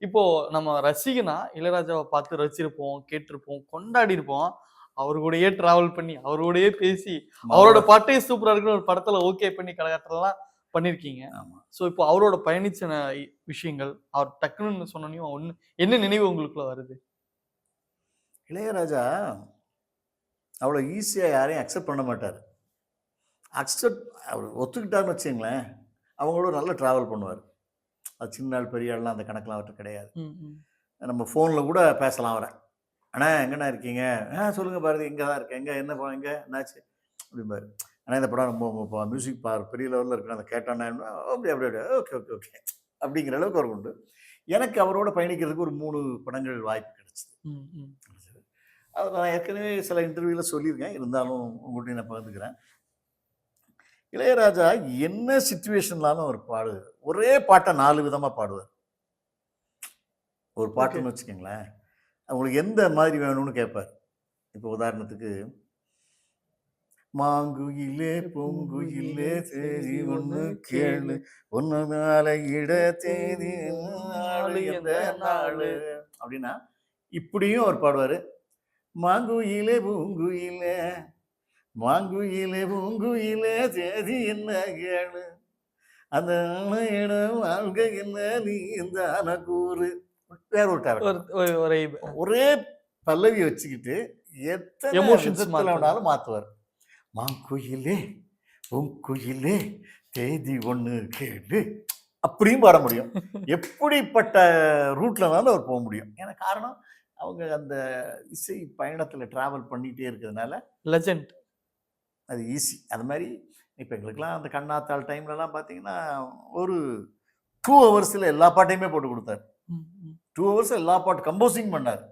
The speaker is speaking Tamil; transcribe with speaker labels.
Speaker 1: இப்போ நம்ம ரசிகனா இளையராஜாவ பார்த்து ரசிச்சிருப்போம், கேட்டிருப்போம், கொண்டாடியிருப்போம். அவரு கூடயே டிராவல் பண்ணி, அவரு கூடயே பேசி, அவரோட
Speaker 2: மவா
Speaker 1: பாட்டே சூப்பரா இருக்குன்னு ஒரு படத்துல ஓகே பண்ணி கரகாட்டலாம் பண்ணியிருக்கீங்க.
Speaker 2: ஆமா.
Speaker 1: ஸோ, இப்போ அவரோட பயணிச்ச விஷயங்கள், அவர் டக்குன்னு சொன்னோனயும் என்ன நினைவு உங்களுக்குள்ள வருது?
Speaker 2: இளையராஜா அவ்வளோ ஈஸியா யாரையும் அக்செப்ட் பண்ண மாட்டாரு. அக்செப்ட் அவரு ஒத்துக்கிட்டாருன்னு வச்சுக்கங்களேன், அவங்களோட நல்லா டிராவல் பண்ணுவாரு. அது சின்ன ஆள், பெரிய ஆள்லாம் அந்த கணக்கெல்லாம் அவர்ட்ட கிடையாது.
Speaker 1: ம், ம்.
Speaker 2: நம்ம ஃபோன்ல கூட பேசலாம் அவர. "அண்ணா எங்கண்ணா இருக்கீங்க?" சொல்லுங்க பாரதி, இங்க தான் இருக்கேன்." "எங்க என்ன படம் எங்க? என்னாச்சு?" அப்படிம்பாரு. "அண்ணா இந்த படம் ரொம்ப மியூசிக் பெரிய லெவல்ல இருக்குண்ணா. அத கேட்டோண்ணா." "அப்படியா? அப்படியா? Okay, okay, okay." அப்படிங்கிற அளவுக்கு அவருக்கு உண்டு. எனக்கு அவரோட பயணிக்கிறதுக்கு ஒரு 3 படங்கள் வாய்ப்பு கிடைச்சது.
Speaker 1: ம், ம்.
Speaker 2: அத நான் ஏற்கனவே சில இன்டர்வியூல சொல்லியிருக்கேன். இருந்தாலும் உங்கள்ட்டயும் நான் பகிர்ந்துக்கிறேன். இளையராஜா என்ன சிச்சுவேஷன்லாலும் அவர் ஒரே பாட்ட 4 விதமா பாடுவார். ஒரு
Speaker 1: ஓகே.
Speaker 2: பாட்டுன்னு வச்சுக்கங்களேன், உங்களுக்கு எந்த மாதிரி வேணும்னு கேட்பார். இப்போ உதாரணத்துக்கு, "மாங்குயிலே பூங்குயிலே தேதி ஒண்ணு கேளு, உன்னதால இட தேதி நாளு எந்த நாளு" அப்படின்னா, இப்படியும் அவர் பாடுவாரு. "மாங்குயிலே பூங்குயிலே, மாங்குயிலே பூங்குயிலே தேதி என்ன கேளு, அந்த இடம் வாழ்க்கை என்ன நீந்தான கூறு." வேற ஒரு
Speaker 1: ஒரு
Speaker 2: கேரக்டர்.
Speaker 1: ஒரு ஒரு
Speaker 2: ஒரே பல்லவி வச்சுக்கிட்டு எத்தனை
Speaker 1: எமோஷன்ஸ்
Speaker 2: விதத்துல
Speaker 1: மாத்துறது.
Speaker 2: வேணாலும் மாத்துவார். "மாங்குயிலே பூங்குயிலே தேதி ஒண்ணு கேளு" அப்படியும் பாட முடியும். எப்படிப்பட்ட ரூட்லனாலும் அவர் போ முடியும். ஏன்னா காரணம், அவங்க அந்த இசை பயணத்துல டிராவல் பண்ணிட்டே இருக்கிறதுனால,
Speaker 1: லெஜெண்ட்.
Speaker 2: அது ஈஸி. அது மாரி இப்ப எங்களுக்கெல்லாம் அந்த கண்ணாத்தாள் டைம்லலாம் பார்த்தீங்கன்னா, ஒரு 2 ஹவர்ஸ்ல எல்லா பாட்டையுமே போட்டு குடுத்தாரு.
Speaker 1: ம், ம்.
Speaker 2: 2 ஹவர்ஸ் எல்லா பாட்டு கம்போசிங் பண்ணாரு.